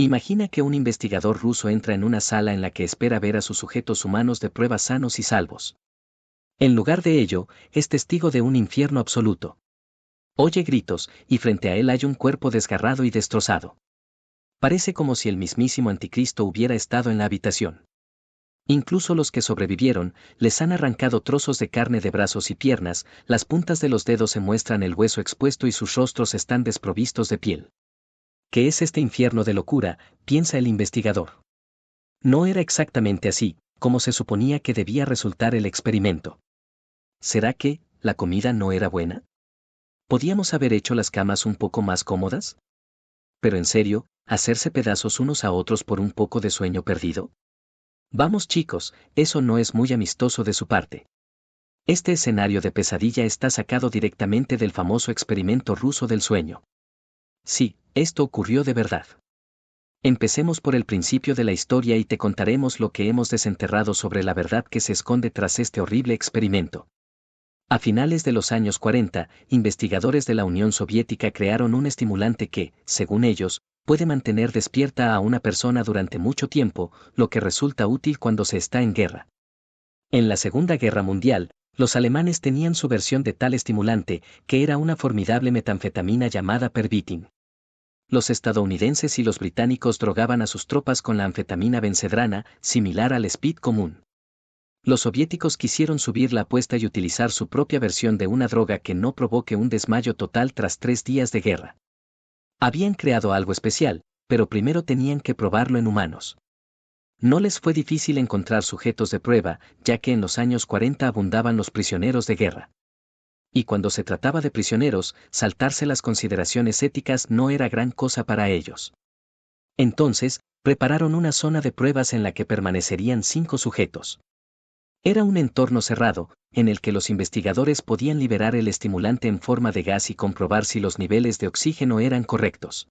Imagina que un investigador ruso entra en una sala en la que espera ver a sus sujetos humanos de prueba sanos y salvos. En lugar de ello, es testigo de un infierno absoluto. Oye gritos, y frente a él hay un cuerpo desgarrado y destrozado. Parece como si el mismísimo anticristo hubiera estado en la habitación. Incluso los que sobrevivieron, les han arrancado trozos de carne de brazos y piernas, las puntas de los dedos se muestran el hueso expuesto y sus rostros están desprovistos de piel. ¿Qué es este infierno de locura?, piensa el investigador. No era exactamente así, como se suponía que debía resultar el experimento. ¿Será que la comida no era buena? ¿Podíamos haber hecho las camas un poco más cómodas? Pero en serio, ¿hacerse pedazos unos a otros por un poco de sueño perdido? Vamos chicos, eso no es muy amistoso de su parte. Este escenario de pesadilla está sacado directamente del famoso experimento ruso del sueño. Sí, esto ocurrió de verdad. Empecemos por el principio de la historia y te contaremos lo que hemos desenterrado sobre la verdad que se esconde tras este horrible experimento. A finales de los años 40, investigadores de la Unión Soviética crearon un estimulante que, según ellos, puede mantener despierta a una persona durante mucho tiempo, lo que resulta útil cuando se está en guerra. En la Segunda Guerra Mundial, los alemanes tenían su versión de tal estimulante, que era una formidable metanfetamina llamada Pervitin. Los estadounidenses y los británicos drogaban a sus tropas con la anfetamina benzedrana, similar al speed común. Los soviéticos quisieron subir la apuesta y utilizar su propia versión de una droga que no provoque un desmayo total tras 3 días de guerra. Habían creado algo especial, pero primero tenían que probarlo en humanos. No les fue difícil encontrar sujetos de prueba, ya que en los años 40 abundaban los prisioneros de guerra. Y cuando se trataba de prisioneros, saltarse las consideraciones éticas no era gran cosa para ellos. Entonces, prepararon una zona de pruebas en la que permanecerían 5 sujetos. Era un entorno cerrado, en el que los investigadores podían liberar el estimulante en forma de gas y comprobar si los niveles de oxígeno eran correctos.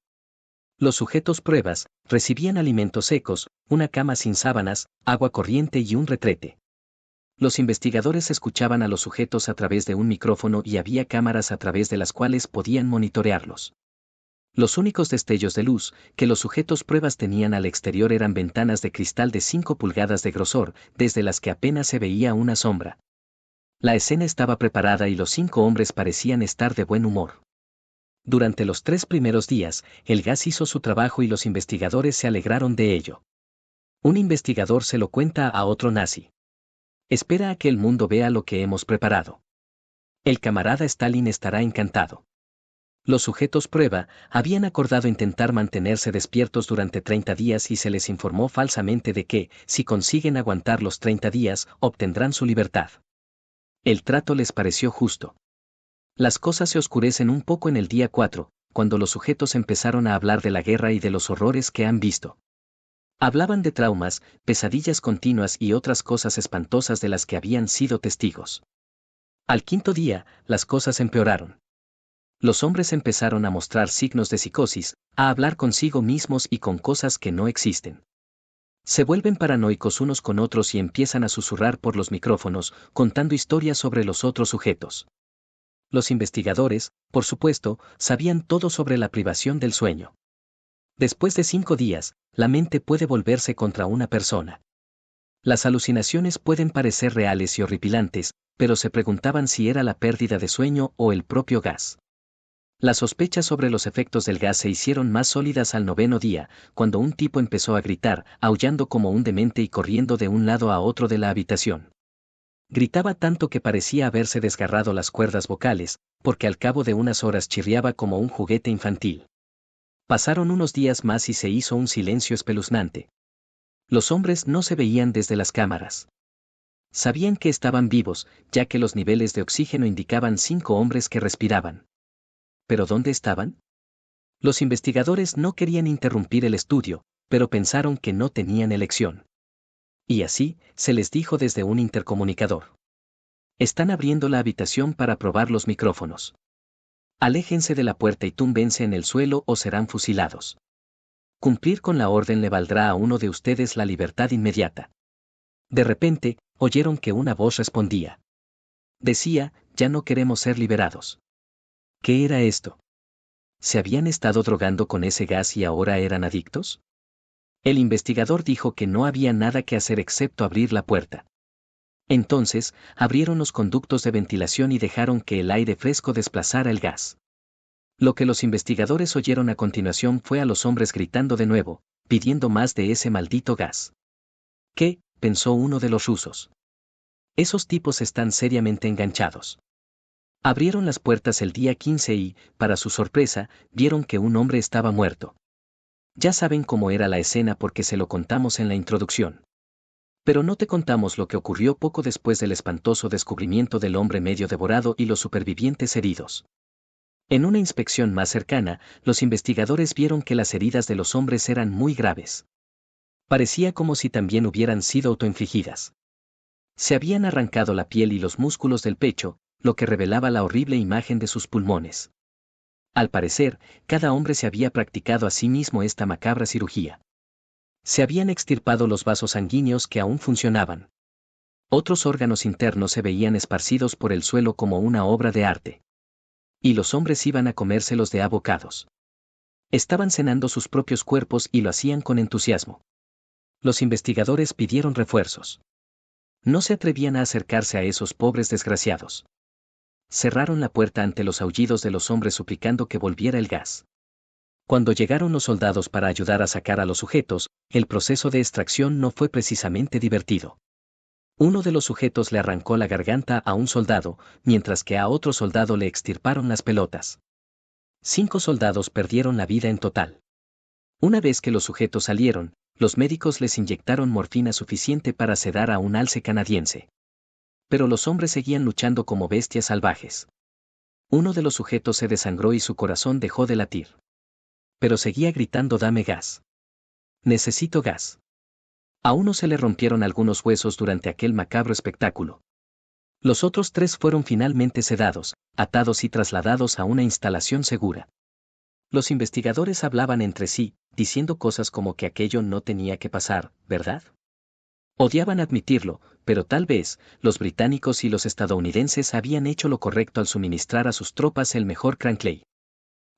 Los sujetos pruebas recibían alimentos secos, una cama sin sábanas, agua corriente y un retrete. Los investigadores escuchaban a los sujetos a través de un micrófono y había cámaras a través de las cuales podían monitorearlos. Los únicos destellos de luz que los sujetos pruebas tenían al exterior eran ventanas de cristal de 5 pulgadas de grosor, desde las que apenas se veía una sombra. La escena estaba preparada y los 5 hombres parecían estar de buen humor. Durante los 3 primeros días, el gas hizo su trabajo y los investigadores se alegraron de ello. Un investigador se lo cuenta a otro nazi. Espera a que el mundo vea lo que hemos preparado. El camarada Stalin estará encantado. Los sujetos prueba habían acordado intentar mantenerse despiertos durante 30 días y se les informó falsamente de que, si consiguen aguantar los 30 días, obtendrán su libertad. El trato les pareció justo. Las cosas se oscurecen un poco en el día 4, cuando los sujetos empezaron a hablar de la guerra y de los horrores que han visto. Hablaban de traumas, pesadillas continuas y otras cosas espantosas de las que habían sido testigos. Al 5.º día, las cosas empeoraron. Los hombres empezaron a mostrar signos de psicosis, a hablar consigo mismos y con cosas que no existen. Se vuelven paranoicos unos con otros y empiezan a susurrar por los micrófonos, contando historias sobre los otros sujetos. Los investigadores, por supuesto, sabían todo sobre la privación del sueño. Después de 5 días, la mente puede volverse contra una persona. Las alucinaciones pueden parecer reales y horripilantes, pero se preguntaban si era la pérdida de sueño o el propio gas. Las sospechas sobre los efectos del gas se hicieron más sólidas al 9.º día, cuando un tipo empezó a gritar, aullando como un demente y corriendo de un lado a otro de la habitación. Gritaba tanto que parecía haberse desgarrado las cuerdas vocales, porque al cabo de unas horas chirriaba como un juguete infantil. Pasaron unos días más y se hizo un silencio espeluznante. Los hombres no se veían desde las cámaras. Sabían que estaban vivos, ya que los niveles de oxígeno indicaban 5 hombres que respiraban. ¿Pero dónde estaban? Los investigadores no querían interrumpir el estudio, pero pensaron que no tenían elección. Y así, se les dijo desde un intercomunicador. Están abriendo la habitación para probar los micrófonos. Aléjense de la puerta y túmbense en el suelo o serán fusilados. Cumplir con la orden le valdrá a uno de ustedes la libertad inmediata. De repente, oyeron que una voz respondía. Decía, ya no queremos ser liberados. ¿Qué era esto? ¿Se habían estado drogando con ese gas y ahora eran adictos? El investigador dijo que no había nada que hacer excepto abrir la puerta. Entonces, abrieron los conductos de ventilación y dejaron que el aire fresco desplazara el gas. Lo que los investigadores oyeron a continuación fue a los hombres gritando de nuevo, pidiendo más de ese maldito gas. ¿Qué?, pensó uno de los rusos. Esos tipos están seriamente enganchados. Abrieron las puertas el día 15 y, para su sorpresa, vieron que un hombre estaba muerto. Ya saben cómo era la escena porque se lo contamos en la introducción. Pero no te contamos lo que ocurrió poco después del espantoso descubrimiento del hombre medio devorado y los supervivientes heridos. En una inspección más cercana, los investigadores vieron que las heridas de los hombres eran muy graves. Parecía como si también hubieran sido autoinfligidas. Se habían arrancado la piel y los músculos del pecho, lo que revelaba la horrible imagen de sus pulmones. Al parecer, cada hombre se había practicado a sí mismo esta macabra cirugía. Se habían extirpado los vasos sanguíneos que aún funcionaban. Otros órganos internos se veían esparcidos por el suelo como una obra de arte. Y los hombres iban a comérselos de a bocados. Estaban cenando sus propios cuerpos y lo hacían con entusiasmo. Los investigadores pidieron refuerzos. No se atrevían a acercarse a esos pobres desgraciados. Cerraron la puerta ante los aullidos de los hombres suplicando que volviera el gas. Cuando llegaron los soldados para ayudar a sacar a los sujetos, el proceso de extracción no fue precisamente divertido. Uno de los sujetos le arrancó la garganta a un soldado, mientras que a otro soldado le extirparon las pelotas. 5 soldados perdieron la vida en total. Una vez que los sujetos salieron, los médicos les inyectaron morfina suficiente para sedar a un alce canadiense. Pero los hombres seguían luchando como bestias salvajes. Uno de los sujetos se desangró y su corazón dejó de latir. Pero seguía gritando: «Dame gas. Necesito gas». A uno se le rompieron algunos huesos durante aquel macabro espectáculo. Los otros 3 fueron finalmente sedados, atados y trasladados a una instalación segura. Los investigadores hablaban entre sí, diciendo cosas como que aquello no tenía que pasar, ¿verdad? Odiaban admitirlo, pero tal vez, los británicos y los estadounidenses habían hecho lo correcto al suministrar a sus tropas el mejor Crankley.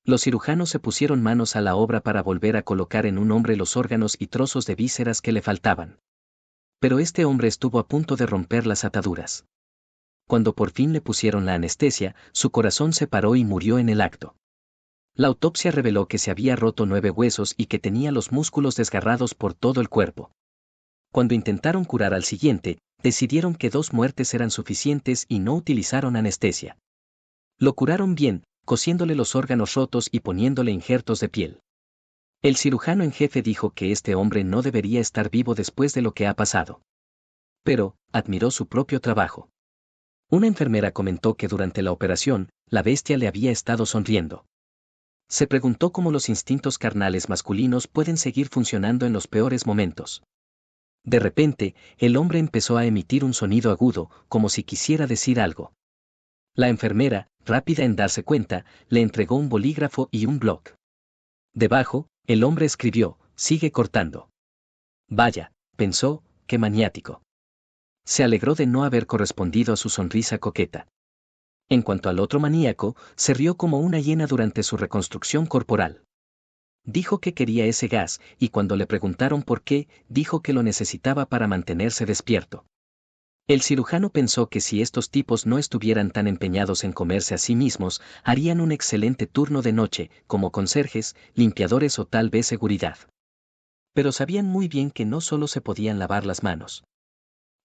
Los cirujanos se pusieron manos a la obra para volver a colocar en un hombre los órganos y trozos de vísceras que le faltaban. Pero este hombre estuvo a punto de romper las ataduras. Cuando por fin le pusieron la anestesia, su corazón se paró y murió en el acto. La autopsia reveló que se había roto 9 huesos y que tenía los músculos desgarrados por todo el cuerpo. Cuando intentaron curar al siguiente, decidieron que 2 muertes eran suficientes y no utilizaron anestesia. Lo curaron bien, cosiéndole los órganos rotos y poniéndole injertos de piel. El cirujano en jefe dijo que este hombre no debería estar vivo después de lo que ha pasado. Pero, admiró su propio trabajo. Una enfermera comentó que durante la operación, la bestia le había estado sonriendo. Se preguntó cómo los instintos carnales masculinos pueden seguir funcionando en los peores momentos. De repente, el hombre empezó a emitir un sonido agudo, como si quisiera decir algo. La enfermera, rápida en darse cuenta, le entregó un bolígrafo y un bloc. Debajo, el hombre escribió: «Sigue cortando». Vaya, pensó, qué maniático. Se alegró de no haber correspondido a su sonrisa coqueta. En cuanto al otro maníaco, se rió como una hiena durante su reconstrucción corporal. Dijo que quería ese gas, y cuando le preguntaron por qué, dijo que lo necesitaba para mantenerse despierto. El cirujano pensó que si estos tipos no estuvieran tan empeñados en comerse a sí mismos, harían un excelente turno de noche, como conserjes, limpiadores o tal vez seguridad. Pero sabían muy bien que no solo se podían lavar las manos.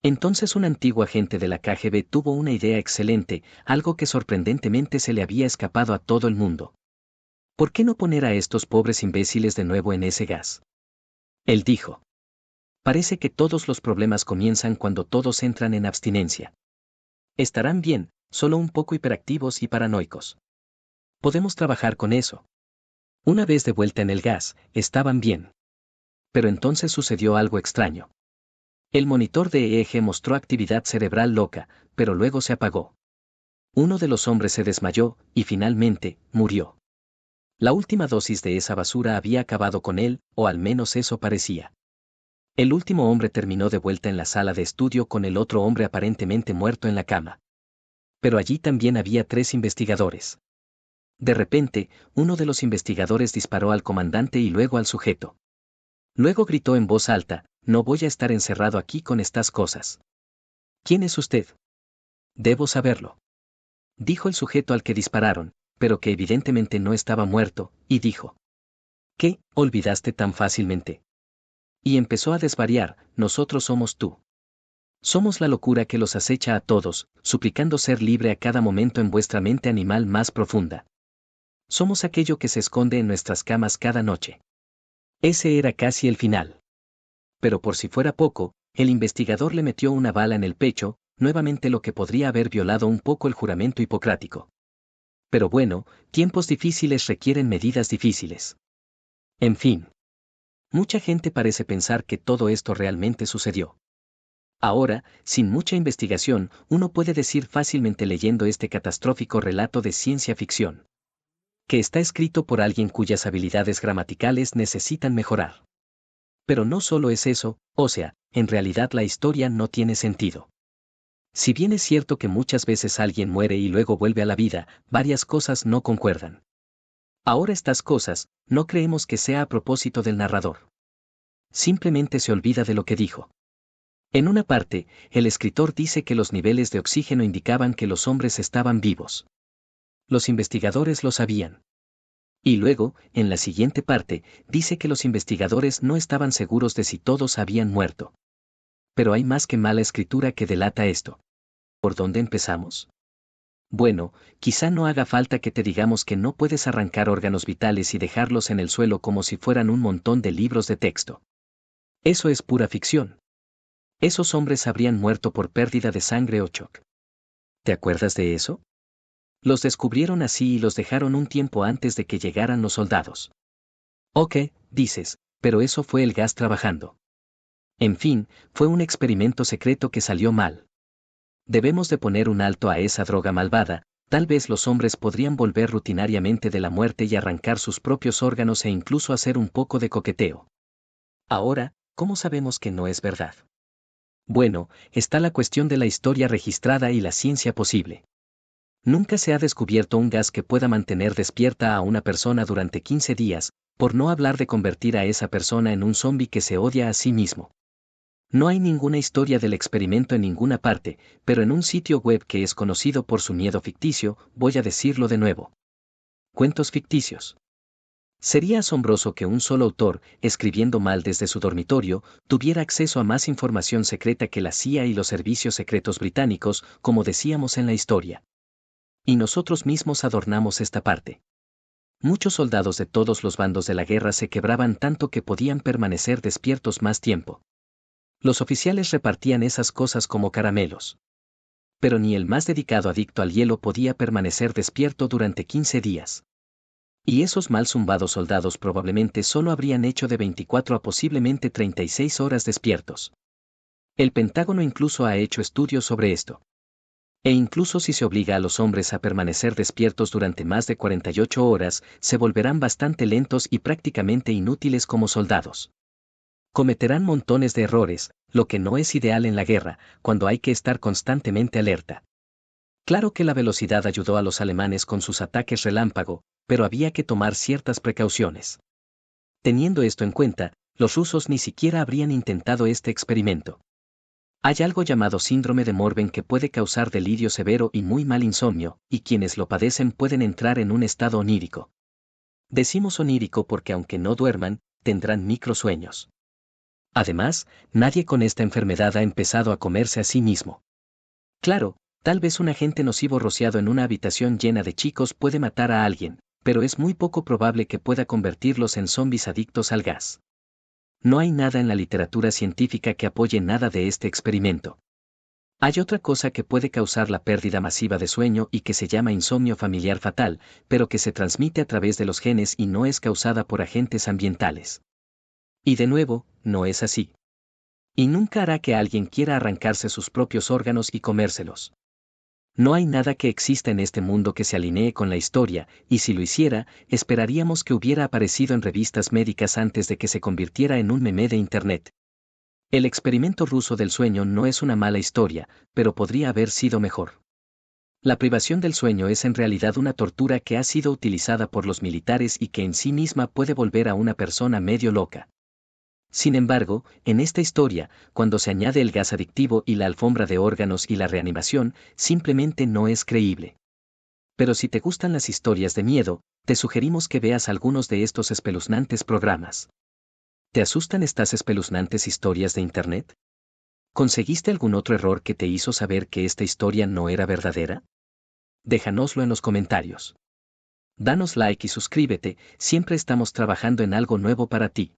Entonces un antiguo agente de la KGB tuvo una idea excelente, algo que sorprendentemente se le había escapado a todo el mundo. ¿Por qué no poner a estos pobres imbéciles de nuevo en ese gas? Él dijo. Parece que todos los problemas comienzan cuando todos entran en abstinencia. Estarán bien, solo un poco hiperactivos y paranoicos. Podemos trabajar con eso. Una vez de vuelta en el gas, estaban bien. Pero entonces sucedió algo extraño. El monitor de EEG mostró actividad cerebral loca, pero luego se apagó. Uno de los hombres se desmayó, y finalmente, murió. La última dosis de esa basura había acabado con él, o al menos eso parecía. El último hombre terminó de vuelta en la sala de estudio con el otro hombre aparentemente muerto en la cama. Pero allí también había 3 investigadores. De repente, uno de los investigadores disparó al comandante y luego al sujeto. Luego gritó en voz alta, no voy a estar encerrado aquí con estas cosas. ¿Quién es usted? Debo saberlo. Dijo el sujeto al que dispararon, pero que evidentemente no estaba muerto, y dijo. ¿Qué, olvidaste tan fácilmente? Y empezó a desvariar, nosotros somos tú. Somos la locura que los acecha a todos, suplicando ser libre a cada momento en vuestra mente animal más profunda. Somos aquello que se esconde en nuestras camas cada noche. Ese era casi el final. Pero por si fuera poco, el investigador le metió una bala en el pecho, nuevamente lo que podría haber violado un poco el juramento hipocrático. Pero bueno, tiempos difíciles requieren medidas difíciles. En fin. Mucha gente parece pensar que todo esto realmente sucedió. Ahora, sin mucha investigación, uno puede decir fácilmente leyendo este catastrófico relato de ciencia ficción, que está escrito por alguien cuyas habilidades gramaticales necesitan mejorar. Pero no solo es eso, o sea, en realidad la historia no tiene sentido. Si bien es cierto que muchas veces alguien muere y luego vuelve a la vida, varias cosas no concuerdan. Ahora estas cosas, no creemos que sea a propósito del narrador. Simplemente se olvida de lo que dijo. En una parte, el escritor dice que los niveles de oxígeno indicaban que los hombres estaban vivos. Los investigadores lo sabían. Y luego, en la siguiente parte, dice que los investigadores no estaban seguros de si todos habían muerto. Pero hay más que mala escritura que delata esto. ¿Por dónde empezamos? Bueno, quizá no haga falta que te digamos que no puedes arrancar órganos vitales y dejarlos en el suelo como si fueran un montón de libros de texto. Eso es pura ficción. Esos hombres habrían muerto por pérdida de sangre o shock. ¿Te acuerdas de eso? Los descubrieron así y los dejaron un tiempo antes de que llegaran los soldados. Ok, dices, pero eso fue el gas trabajando. En fin, fue un experimento secreto que salió mal. Debemos de poner un alto a esa droga malvada, tal vez los hombres podrían volver rutinariamente de la muerte y arrancar sus propios órganos e incluso hacer un poco de coqueteo. Ahora, ¿cómo sabemos que no es verdad? Bueno, está la cuestión de la historia registrada y la ciencia posible. Nunca se ha descubierto un gas que pueda mantener despierta a una persona durante 15 días, por no hablar de convertir a esa persona en un zombi que se odia a sí mismo. No hay ninguna historia del experimento en ninguna parte, pero en un sitio web que es conocido por su miedo ficticio, voy a decirlo de nuevo. Cuentos ficticios. Sería asombroso que un solo autor, escribiendo mal desde su dormitorio, tuviera acceso a más información secreta que la CIA y los servicios secretos británicos, como decíamos en la historia. Y nosotros mismos adornamos esta parte. Muchos soldados de todos los bandos de la guerra se quebraban tanto que podían permanecer despiertos más tiempo. Los oficiales repartían esas cosas como caramelos. Pero ni el más dedicado adicto al hielo podía permanecer despierto durante 15 días. Y esos mal zumbados soldados probablemente solo habrían hecho de 24 a posiblemente 36 horas despiertos. El Pentágono incluso ha hecho estudios sobre esto. E incluso si se obliga a los hombres a permanecer despiertos durante más de 48 horas, se volverán bastante lentos y prácticamente inútiles como soldados. Cometerán montones de errores, lo que no es ideal en la guerra, cuando hay que estar constantemente alerta. Claro que la velocidad ayudó a los alemanes con sus ataques relámpago, pero había que tomar ciertas precauciones. Teniendo esto en cuenta, los rusos ni siquiera habrían intentado este experimento. Hay algo llamado síndrome de Morven que puede causar delirio severo y muy mal insomnio, y quienes lo padecen pueden entrar en un estado onírico. Decimos onírico porque aunque no duerman, tendrán microsueños. Además, nadie con esta enfermedad ha empezado a comerse a sí mismo. Claro, tal vez un agente nocivo rociado en una habitación llena de chicos puede matar a alguien, pero es muy poco probable que pueda convertirlos en zombis adictos al gas. No hay nada en la literatura científica que apoye nada de este experimento. Hay otra cosa que puede causar la pérdida masiva de sueño y que se llama insomnio familiar fatal, pero que se transmite a través de los genes y no es causada por agentes ambientales. Y de nuevo, no es así. Y nunca hará que alguien quiera arrancarse sus propios órganos y comérselos. No hay nada que exista en este mundo que se alinee con la historia, y si lo hiciera, esperaríamos que hubiera aparecido en revistas médicas antes de que se convirtiera en un meme de Internet. El experimento ruso del sueño no es una mala historia, pero podría haber sido mejor. La privación del sueño es en realidad una tortura que ha sido utilizada por los militares y que en sí misma puede volver a una persona medio loca. Sin embargo, en esta historia, cuando se añade el gas adictivo y la alfombra de órganos y la reanimación, simplemente no es creíble. Pero si te gustan las historias de miedo, te sugerimos que veas algunos de estos espeluznantes programas. ¿Te asustan estas espeluznantes historias de Internet? ¿Conseguiste algún otro error que te hizo saber que esta historia no era verdadera? Déjanoslo en los comentarios. Danos like y suscríbete, siempre estamos trabajando en algo nuevo para ti.